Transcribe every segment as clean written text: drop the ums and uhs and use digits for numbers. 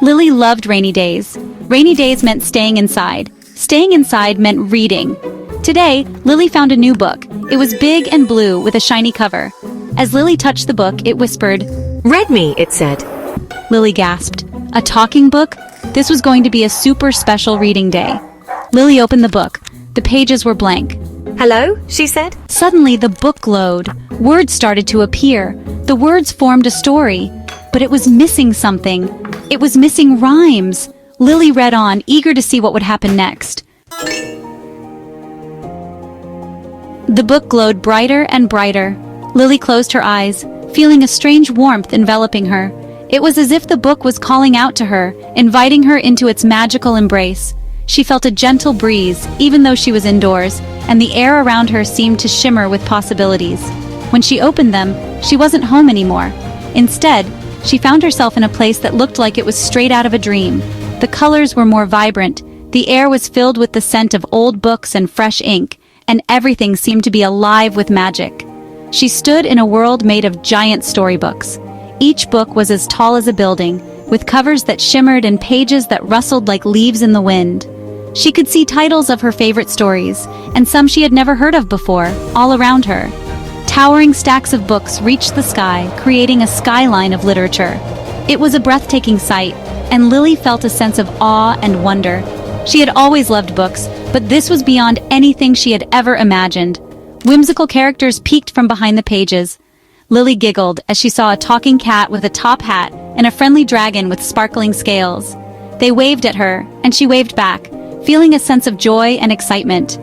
Lily loved rainy days. Rainy days meant staying inside. Staying inside meant reading. Today, Lily found a new book. It was big and blue with a shiny cover. As Lily touched the book, it whispered, "Read me," it said. Lily gasped. A talking book? This was going to be a super special reading day. Lily opened the book. The pages were blank. "Hello," she said. Suddenly, the book glowed. Words started to appear. The words formed a story. But it was missing something. It was missing rhymes. Lily read on, eager to see what would happen next. The book glowed brighter and brighter. Lily closed her eyes, feeling a strange warmth enveloping her. It was as if the book was calling out to her, inviting her into its magical embrace. She felt a gentle breeze, even though she was indoors, and the air around her seemed to shimmer with possibilities. When she opened them, she wasn't home anymore. Instead, she found herself in a place that looked like it was straight out of a dream. The colors were more vibrant, the air was filled with the scent of old books and fresh ink, and everything seemed to be alive with magic. She stood in a world made of giant storybooks. Each book was as tall as a building, with covers that shimmered and pages that rustled like leaves in the wind. She could see titles of her favorite stories, and some she had never heard of before, all around her. Towering stacks of books reached the sky, creating a skyline of literature. It was a breathtaking sight, and Lily felt a sense of awe and wonder. She had always loved books, but this was beyond anything she had ever imagined. Whimsical characters peeked from behind the pages. Lily giggled as she saw a talking cat with a top hat and a friendly dragon with sparkling scales. They waved at her, and she waved back, feeling a sense of joy and excitement.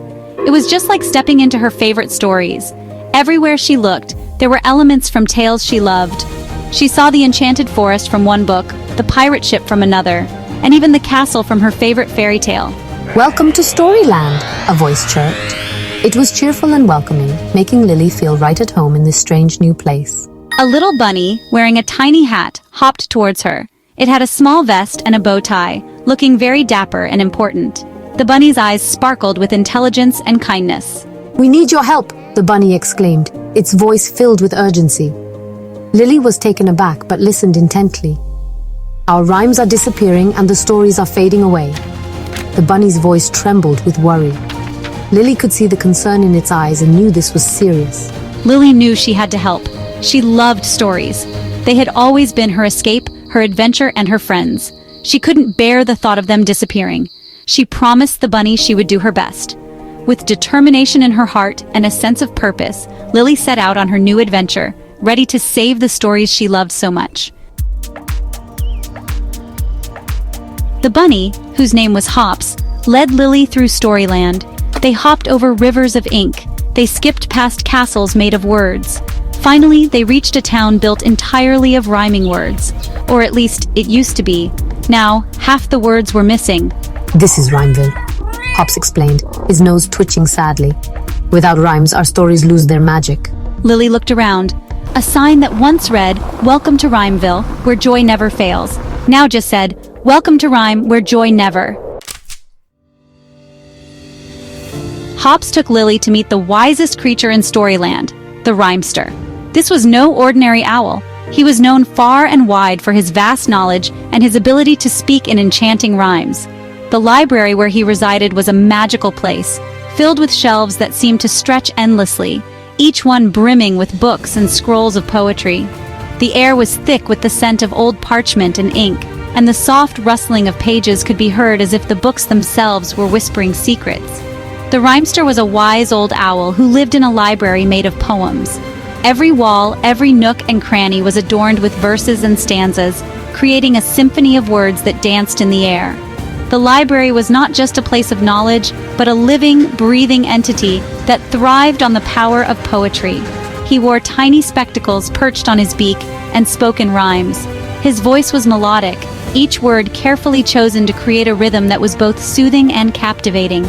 It was just like stepping into her favorite stories. Everywhere she looked, there were elements from tales she loved. She saw the enchanted forest from one book, the pirate ship from another, and even the castle from her favorite fairy tale. "Welcome to Storyland," a voice chirped. It was cheerful and welcoming, making Lily feel right at home in this strange new place. A little bunny, wearing a tiny hat, hopped towards her. It had a small vest and a bow tie, looking very dapper and important. The bunny's eyes sparkled with intelligence and kindness. "We need your help," the bunny exclaimed, its voice filled with urgency. Lily was taken aback but listened intently. "Our rhymes are disappearing and the stories are fading away." The bunny's voice trembled with worry. Lily could see the concern in its eyes and knew this was serious. Lily knew she had to help. She loved stories. They had always been her escape, her adventure, and her friends. She couldn't bear the thought of them disappearing. She promised the bunny she would do her best. With determination in her heart and a sense of purpose, Lily set out on her new adventure, ready to save the stories she loved so much. The bunny, whose name was Hops, led Lily through Storyland. They hopped over rivers of ink. They skipped past castles made of words. Finally, they reached a town built entirely of rhyming words. Or at least, it used to be. Now, half the words were missing. "This is Rhymeville," Hops explained, his nose twitching sadly. "Without rhymes, our stories lose their magic." Lily looked around. A sign that once read, "Welcome to Rhymeville, where joy never fails," now just said, "Welcome to Rhyme, where joy never." Hops took Lily to meet the wisest creature in Storyland, the Rhymester. This was no ordinary owl. He was known far and wide for his vast knowledge and his ability to speak in enchanting rhymes. The library where he resided was a magical place, filled with shelves that seemed to stretch endlessly, each one brimming with books and scrolls of poetry. The air was thick with the scent of old parchment and ink, and the soft rustling of pages could be heard as if the books themselves were whispering secrets. The Rhymester was a wise old owl who lived in a library made of poems. Every wall, every nook and cranny was adorned with verses and stanzas, creating a symphony of words that danced in the air. The library was not just a place of knowledge, but a living, breathing entity that thrived on the power of poetry. He wore tiny spectacles perched on his beak and spoke in rhymes. His voice was melodic, each word carefully chosen to create a rhythm that was both soothing and captivating.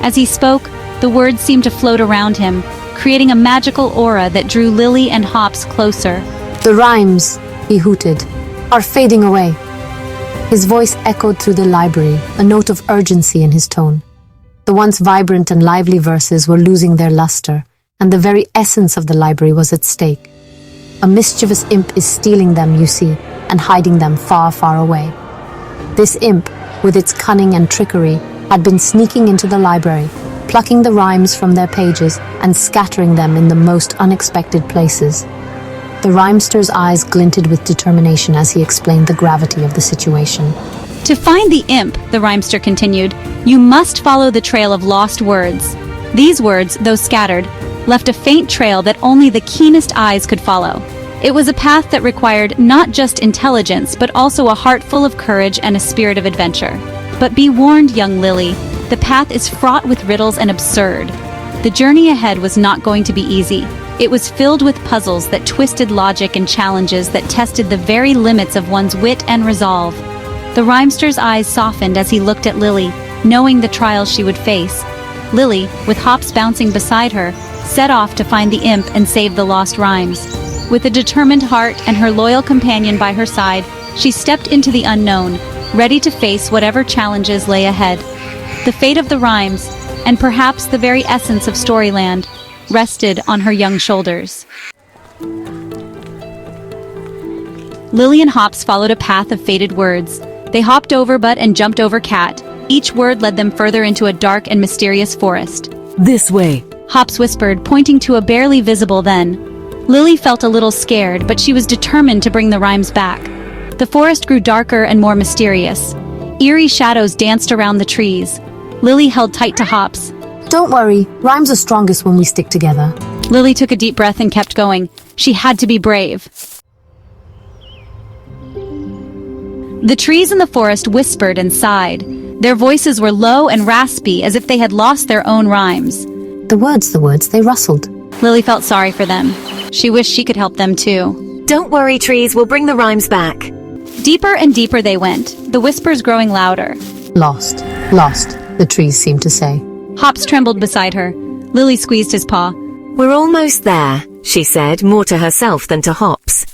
As he spoke, the words seemed to float around him, creating a magical aura that drew Lily and Hops closer. "The rhymes," he hooted, "are fading away." His voice echoed through the library, a note of urgency in his tone. The once vibrant and lively verses were losing their luster, and the very essence of the library was at stake. A mischievous imp is stealing them, you see, and hiding them far, far away. This imp, with its cunning and trickery, had been sneaking into the library, plucking the rhymes from their pages and scattering them in the most unexpected places. The rhymster's eyes glinted with determination as he explained the gravity of the situation. To find the imp, the rhymester continued, you must follow the trail of lost words. These words, though scattered, left a faint trail that only the keenest eyes could follow. It was a path that required not just intelligence, but also a heart full of courage and a spirit of adventure. But be warned, young Lily, the path is fraught with riddles and absurd. The journey ahead was not going to be easy. It was filled with puzzles that twisted logic and challenges that tested the very limits of one's wit and resolve. The rhymester's eyes softened as he looked at Lily, knowing the trials she would face. Lily, with Hops bouncing beside her, set off to find the imp and save the lost rhymes. With a determined heart and her loyal companion by her side, she stepped into the unknown, ready to face whatever challenges lay ahead. The fate of the rhymes, and perhaps the very essence of Storyland, rested on her young shoulders. Lily and Hops followed a path of fated words. They hopped over but and jumped over cat. Each word led them further into a dark and mysterious forest. This way, Hops whispered, pointing to a barely visible then. Lily felt a little scared, but she was determined to bring the rhymes back. The forest grew darker and more mysterious. Eerie shadows danced around the trees. Lily held tight to Hops. Don't worry, rhymes are strongest when we stick together. Lily took a deep breath and kept going. She had to be brave. The trees in the forest whispered and sighed. Their voices were low and raspy, as if they had lost their own rhymes. The words, they rustled. Lily felt sorry for them. She wished she could help them too. Don't worry, trees, we'll bring the rhymes back. Deeper and deeper they went, the whispers growing louder. Lost, the trees seemed to say. Hops trembled beside her. Lily squeezed his paw. We're almost there, she said, more to herself than to Hops.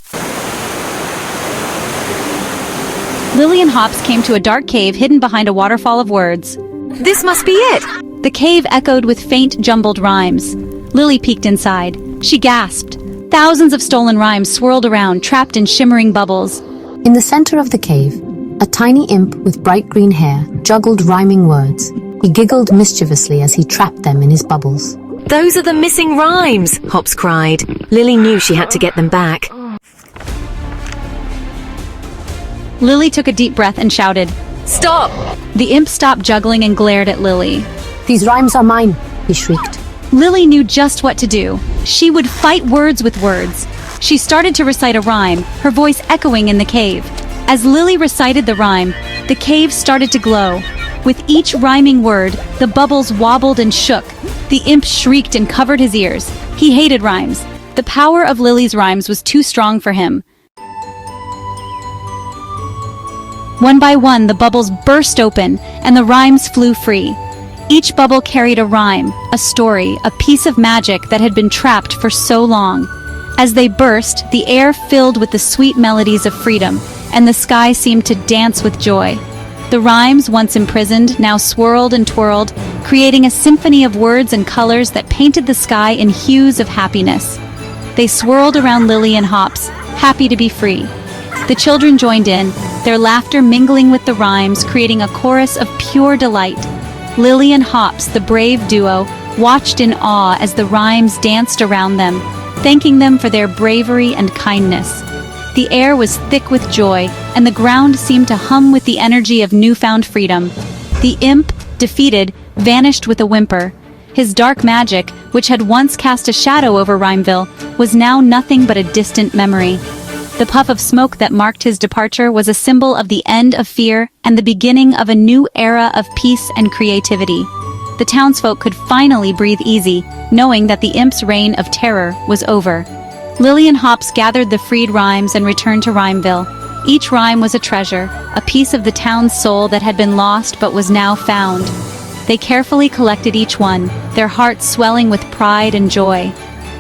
Lily and Hops came to a dark cave hidden behind a waterfall of words. This must be it! The cave echoed with faint, jumbled rhymes. Lily peeked inside. She gasped. Thousands of stolen rhymes swirled around, trapped in shimmering bubbles. In the center of the cave, a tiny imp with bright green hair juggled rhyming words. He giggled mischievously as he trapped them in his bubbles. Those are the missing rhymes, Hops cried. Lily knew she had to get them back. Lily took a deep breath and shouted, Stop! The imp stopped juggling and glared at Lily. These rhymes are mine, he shrieked. Lily knew just what to do. She would fight words with words. She started to recite a rhyme, her voice echoing in the cave. As Lily recited the rhyme, the cave started to glow. With each rhyming word, the bubbles wobbled and shook. The imp shrieked and covered his ears. He hated rhymes. The power of Lily's rhymes was too strong for him. One by one, the bubbles burst open, and the rhymes flew free. Each bubble carried a rhyme, a story, a piece of magic that had been trapped for so long. As they burst, the air filled with the sweet melodies of freedom, and the sky seemed to dance with joy. The rhymes, once imprisoned, now swirled and twirled, creating a symphony of words and colors that painted the sky in hues of happiness. They swirled around Lily and Hops, happy to be free. The children joined in, their laughter mingling with the rhymes, creating a chorus of pure delight. Lily and Hops, the brave duo, watched in awe as the rhymes danced around them, thanking them for their bravery and kindness. The air was thick with joy, and the ground seemed to hum with the energy of newfound freedom. The imp, defeated, vanished with a whimper. His dark magic, which had once cast a shadow over Rhymeville, was now nothing but a distant memory. The puff of smoke that marked his departure was a symbol of the end of fear and the beginning of a new era of peace and creativity. The townsfolk could finally breathe easy, knowing that the imp's reign of terror was over. Lily and Hops gathered the freed rhymes and returned to Rhymeville. Each rhyme was a treasure, a piece of the town's soul that had been lost but was now found. They carefully collected each one, their hearts swelling with pride and joy.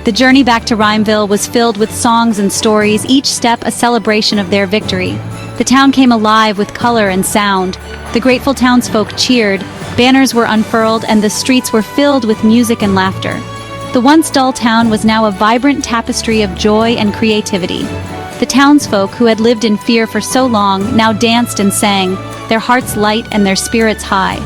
The journey back to Rhymeville was filled with songs and stories, each step a celebration of their victory. The town came alive with color and sound. The grateful townsfolk cheered, banners were unfurled, and the streets were filled with music and laughter. The once dull town was now a vibrant tapestry of joy and creativity. The townsfolk, who had lived in fear for so long, now danced and sang, their hearts light and their spirits high.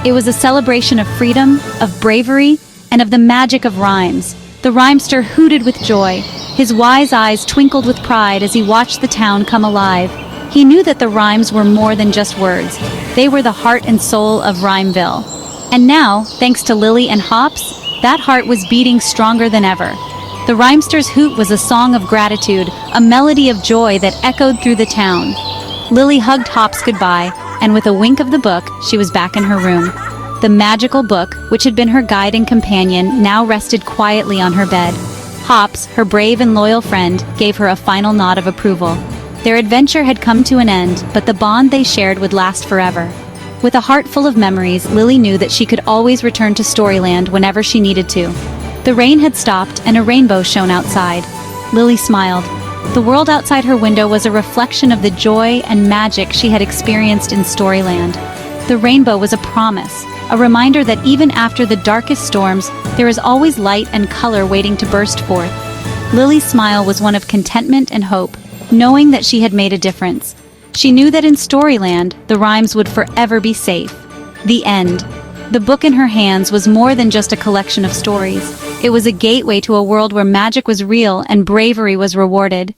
It was a celebration of freedom, of bravery, and of the magic of rhymes. The rhymester hooted with joy. His wise eyes twinkled with pride as he watched the town come alive. He knew that the rhymes were more than just words. They were the heart and soul of Rhymeville. And now, thanks to Lily and Hops, that heart was beating stronger than ever. The rhymester's hoot was a song of gratitude, a melody of joy that echoed through the town. Lily hugged Hops goodbye, and with a wink of the book, she was back in her room. The magical book, which had been her guide and companion, now rested quietly on her bed. Hops, her brave and loyal friend, gave her a final nod of approval. Their adventure had come to an end, but the bond they shared would last forever. With a heart full of memories, Lily knew that she could always return to Storyland whenever she needed to. The rain had stopped, and a rainbow shone outside. Lily smiled. The world outside her window was a reflection of the joy and magic she had experienced in Storyland. The rainbow was a promise, a reminder that even after the darkest storms, there is always light and color waiting to burst forth. Lily's smile was one of contentment and hope, knowing that she had made a difference. She knew that in Storyland, the rhymes would forever be safe. The end. The book in her hands was more than just a collection of stories. It was a gateway to a world where magic was real and bravery was rewarded.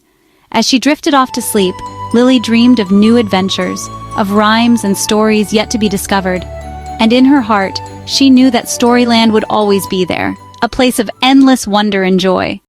As she drifted off to sleep, Lily dreamed of new adventures, of rhymes and stories yet to be discovered. And in her heart, she knew that Storyland would always be there, a place of endless wonder and joy.